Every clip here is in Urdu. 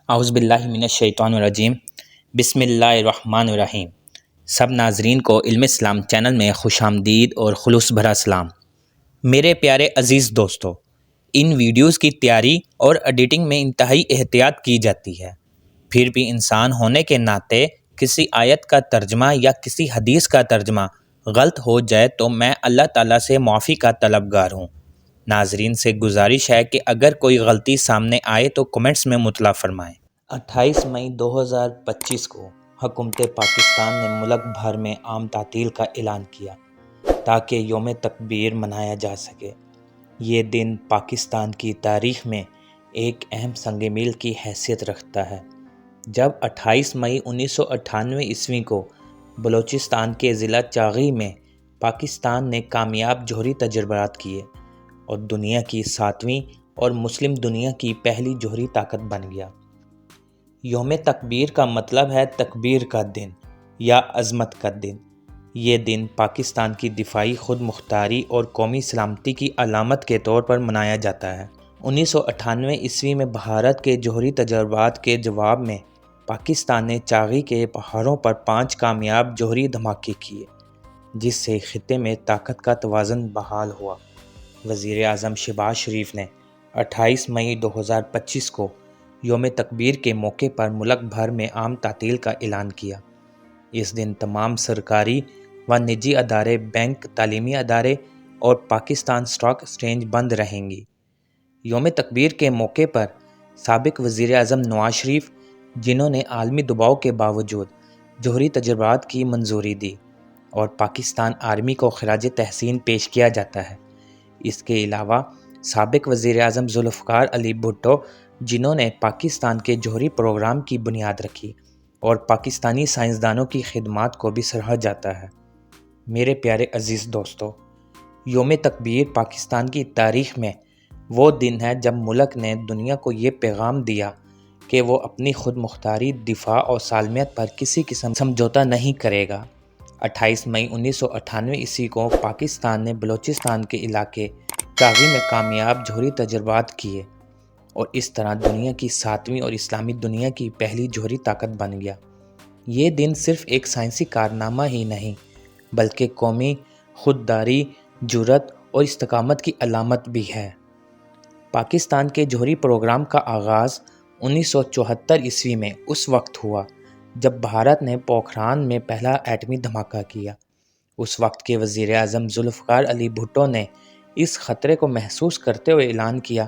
اعوذ باللہ من الشیطان الرجیم بسم اللہ الرحمن الرحیم۔ سب ناظرین کو علم اسلام چینل میں خوش آمدید اور خلوص بھرا سلام۔ میرے پیارے عزیز دوستو، ان ویڈیوز کی تیاری اور ایڈیٹنگ میں انتہائی احتیاط کی جاتی ہے، پھر بھی انسان ہونے کے ناطے کسی آیت کا ترجمہ یا کسی حدیث کا ترجمہ غلط ہو جائے تو میں اللہ تعالیٰ سے معافی کا طلبگار ہوں۔ ناظرین سے گزارش ہے کہ اگر کوئی غلطی سامنے آئے تو کمنٹس میں مطلع فرمائیں۔ 28 مئی 2025 کو حکومت پاکستان نے ملک بھر میں عام تعطیل کا اعلان کیا تاکہ یوم تکبیر منایا جا سکے۔ یہ دن پاکستان کی تاریخ میں ایک اہم سنگ میل کی حیثیت رکھتا ہے، جب 28 مئی 1998 عیسوی کو بلوچستان کے ضلع چاغی میں پاکستان نے کامیاب جوہری تجربات کیے اور دنیا کی 7ویں اور مسلم دنیا کی پہلی جوہری طاقت بن گیا۔ یوم تکبیر کا مطلب ہے تکبیر کا دن یا عظمت کا دن۔ یہ دن پاکستان کی دفاعی خود مختاری اور قومی سلامتی کی علامت کے طور پر منایا جاتا ہے۔ 1998 عیسوی میں بھارت کے جوہری تجربات کے جواب میں پاکستان نے چاغی کے پہاڑوں پر 5 کامیاب جوہری دھماکے کیے، جس سے خطے میں طاقت کا توازن بحال ہوا۔ وزیر اعظم شہباز شریف نے 28 مئی 2025 کو یوم تکبیر کے موقع پر ملک بھر میں عام تعطیل کا اعلان کیا۔ اس دن تمام سرکاری و نجی ادارے، بینک، تعلیمی ادارے اور پاکستان اسٹاک ایکسچینج بند رہیں گی۔ یوم تکبیر کے موقع پر سابق وزیر اعظم نواز شریف، جنہوں نے عالمی دباؤ کے باوجود جوہری تجربات کی منظوری دی، اور پاکستان آرمی کو خراج تحسین پیش کیا جاتا ہے۔ اس کے علاوہ سابق وزیر اعظم ذوالفقار علی بھٹو، جنہوں نے پاکستان کے جوہری پروگرام کی بنیاد رکھی، اور پاکستانی سائنسدانوں کی خدمات کو بھی سراہا جاتا ہے۔ میرے پیارے عزیز دوستو، یوم تکبیر پاکستان کی تاریخ میں وہ دن ہے جب ملک نے دنیا کو یہ پیغام دیا کہ وہ اپنی خود مختاری، دفاع اور سالمیت پر کسی قسم سمجھوتہ نہیں کرے گا۔ 28 مئی 1998 عیسوی کو پاکستان نے بلوچستان کے علاقے چاغی میں کامیاب جوہری تجربات کیے اور اس طرح دنیا کی 7ویں اور اسلامی دنیا کی پہلی جوہری طاقت بن گیا۔ یہ دن صرف ایک سائنسی کارنامہ ہی نہیں بلکہ قومی خودداری، جرأت اور استقامت کی علامت بھی ہے۔ پاکستان کے جوہری پروگرام کا آغاز 1974 عیسوی میں اس وقت ہوا جب بھارت نے پوکھران میں پہلا ایٹمی دھماکہ کیا۔ اس وقت کے وزیر اعظم ذوالفقار علی بھٹو نے اس خطرے کو محسوس کرتے ہوئے اعلان کیا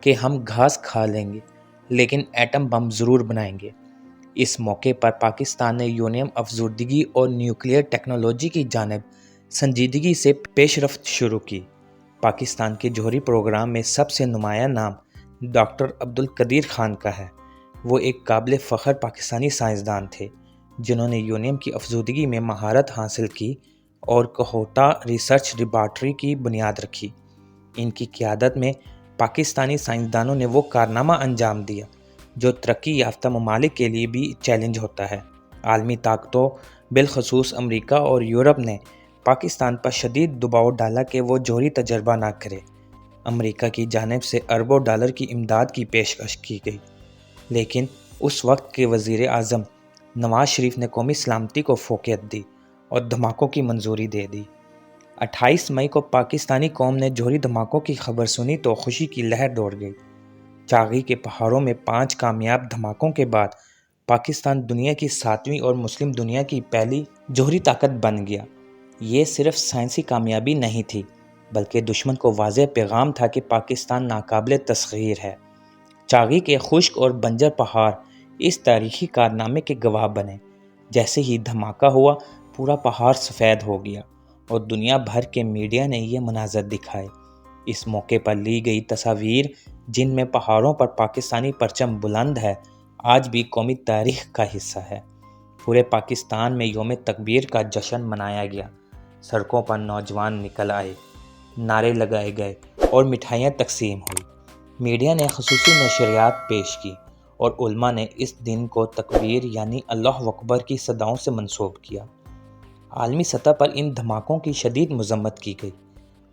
کہ ہم گھاس کھا لیں گے لیکن ایٹم بم ضرور بنائیں گے۔ اس موقع پر پاکستان نے یورینیم افزودگی اور نیوکلیئر ٹیکنالوجی کی جانب سنجیدگی سے پیش رفت شروع کی۔ پاکستان کے جوہری پروگرام میں سب سے نمایاں نام ڈاکٹر عبدالقدیر خان کا ہے۔ وہ ایک قابل فخر پاکستانی سائنسدان تھے جنہوں نے یورینیم کی افزودگی میں مہارت حاصل کی اور کوہوٹا ریسرچ لیبارٹری کی بنیاد رکھی۔ ان کی قیادت میں پاکستانی سائنسدانوں نے وہ کارنامہ انجام دیا جو ترقی یافتہ ممالک کے لیے بھی چیلنج ہوتا ہے۔ عالمی طاقتوں، بالخصوص امریکا اور یورپ نے پاکستان پر شدید دباؤ ڈالا کہ وہ جوہری تجربہ نہ کرے۔ امریکا کی جانب سے اربوں ڈالر کی امداد کی پیشکش کی گئی، لیکن اس وقت کے وزیر اعظم نواز شریف نے قومی سلامتی کو فوقیت دی اور دھماکوں کی منظوری دے دی۔ 28 مئی کو پاکستانی قوم نے جوہری دھماکوں کی خبر سنی تو خوشی کی لہر دوڑ گئی۔ چاغی کے پہاڑوں میں 5 کامیاب دھماکوں کے بعد پاکستان دنیا کی 7ویں اور مسلم دنیا کی پہلی جوہری طاقت بن گیا۔ یہ صرف سائنسی کامیابی نہیں تھی بلکہ دشمن کو واضح پیغام تھا کہ پاکستان ناقابل تسخیر ہے۔ چاغی کے خشک اور بنجر پہاڑ اس تاریخی کارنامے کے گواہ بنے۔ جیسے ہی دھماکہ ہوا، پورا پہاڑ سفید ہو گیا اور دنیا بھر کے میڈیا نے یہ مناظر دکھائے۔ اس موقع پر لی گئی تصاویر، جن میں پہاڑوں پر پاکستانی پرچم بلند ہے، آج بھی قومی تاریخ کا حصہ ہے۔ پورے پاکستان میں یوم تکبیر کا جشن منایا گیا۔ سڑکوں پر نوجوان نکل آئے، نعرے لگائے گئے اور مٹھائیاں تقسیم ہوئی۔ میڈیا نے خصوصی نشریات پیش کی اور علماء نے اس دن کو تکبیر یعنی اللہ اکبر کی صداؤں سے منسوب کیا۔ عالمی سطح پر ان دھماکوں کی شدید مذمت کی گئی۔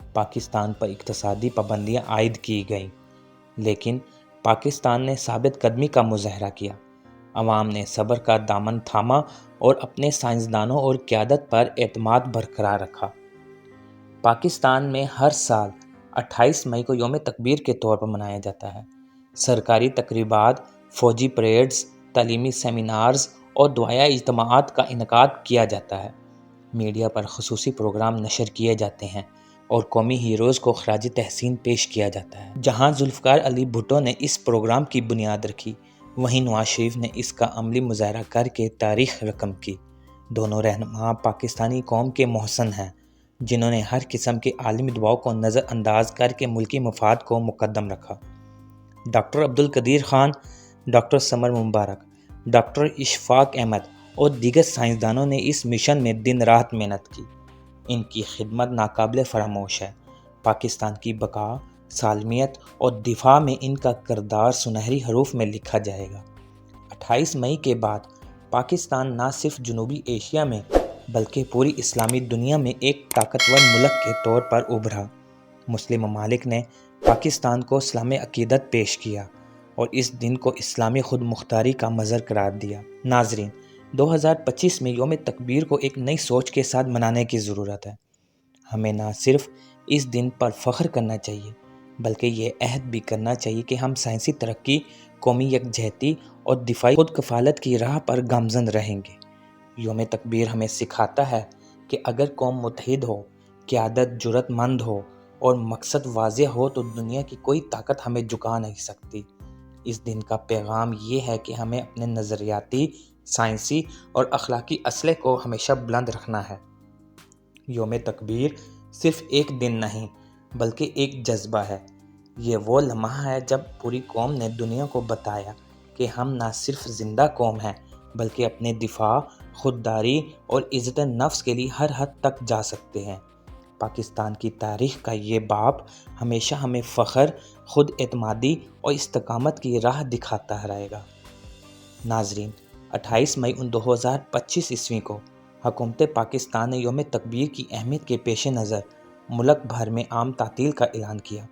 پاکستان پر اقتصادی پابندیاں عائد کی گئیں، لیکن پاکستان نے ثابت قدمی کا مظاہرہ کیا، عوام نے صبر کا دامن تھاما اور اپنے سائنسدانوں اور قیادت پر اعتماد برقرار رکھا۔ پاکستان میں ہر سال 28 مئی کو یوم تکبیر کے طور پر منایا جاتا ہے۔ سرکاری تقریبات، فوجی پریڈز، تعلیمی سیمینارز اور دعائیہ اجتماعات کا انعقاد کیا جاتا ہے۔ میڈیا پر خصوصی پروگرام نشر کیے جاتے ہیں اور قومی ہیروز کو خراج تحسین پیش کیا جاتا ہے۔ جہاں ذوالفقار علی بھٹو نے اس پروگرام کی بنیاد رکھی، وہیں نواز شریف نے اس کا عملی مظاہرہ کر کے تاریخ رقم کی۔ دونوں رہنما پاکستانی قوم کے محسن ہیں، جنہوں نے ہر قسم کے عالمی دباؤ کو نظر انداز کر کے ملکی مفاد کو مقدم رکھا۔ ڈاکٹر عبدالقدیر خان، ڈاکٹر سمر مبارک، ڈاکٹر اشفاق احمد اور دیگر سائنسدانوں نے اس مشن میں دن رات محنت کی۔ ان کی خدمت ناقابل فراموش ہے۔ پاکستان کی بقا، سالمیت اور دفاع میں ان کا کردار سنہری حروف میں لکھا جائے گا۔ 28 مئی کے بعد پاکستان نہ صرف جنوبی ایشیا میں بلکہ پوری اسلامی دنیا میں ایک طاقتور ملک کے طور پر ابھرا۔ مسلم ممالک نے پاکستان کو اسلامی عقیدت پیش کیا اور اس دن کو اسلامی خود مختاری کا مظہر قرار دیا۔ ناظرین، 2025 میں یوم تکبیر کو ایک نئی سوچ کے ساتھ منانے کی ضرورت ہے۔ ہمیں نہ صرف اس دن پر فخر کرنا چاہیے بلکہ یہ عہد بھی کرنا چاہیے کہ ہم سائنسی ترقی، قومی یکجہتی اور دفاعی خود کفالت کی راہ پر گامزن رہیں گے۔ یوم تکبیر ہمیں سکھاتا ہے کہ اگر قوم متحد ہو، قیادت جرأت مند ہو اور مقصد واضح ہو تو دنیا کی کوئی طاقت ہمیں جھکا نہیں سکتی۔ اس دن کا پیغام یہ ہے کہ ہمیں اپنے نظریاتی، سائنسی اور اخلاقی اصلے کو ہمیشہ بلند رکھنا ہے۔ یوم تکبیر صرف ایک دن نہیں بلکہ ایک جذبہ ہے۔ یہ وہ لمحہ ہے جب پوری قوم نے دنیا کو بتایا کہ ہم نہ صرف زندہ قوم ہیں بلکہ اپنے دفاع، خودداری اور عزت نفس کے لیے ہر حد تک جا سکتے ہیں۔ پاکستان کی تاریخ کا یہ باب ہمیشہ ہمیں فخر، خود اعتمادی اور استقامت کی راہ دکھاتا رہے گا۔ ناظرین، 28 مئی 2025 کو حکومت پاکستان نے یوم تکبیر کی اہمیت کے پیش نظر ملک بھر میں عام تعطیل کا اعلان کیا۔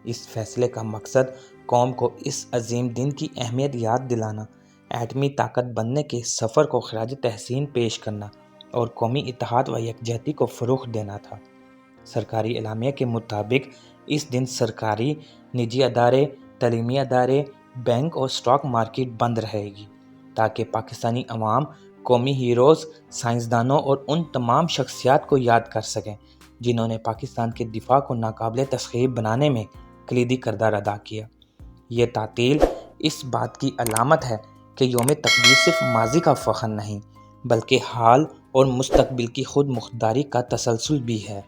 اس فیصلے کا مقصد قوم کو اس عظیم دن کی اہمیت یاد دلانا، ایٹمی طاقت بننے کے سفر کو خراج تحسین پیش کرنا اور قومی اتحاد و یکجہتی کو فروغ دینا تھا۔ سرکاری اعلامیہ کے مطابق اس دن سرکاری، نجی ادارے، تعلیمی ادارے، بینک اور اسٹاک مارکیٹ بند رہے گی تاکہ پاکستانی عوام قومی ہیروز، سائنسدانوں اور ان تمام شخصیات کو یاد کر سکیں جنہوں نے پاکستان کے دفاع کو ناقابل تسخیر بنانے میں کلیدی کردار ادا کیا۔ یہ تعطیل اس بات کی علامت ہے کہ یوم تکبیر صرف ماضی کا فخر نہیں بلکہ حال اور مستقبل کی خود مختاری کا تسلسل بھی ہے۔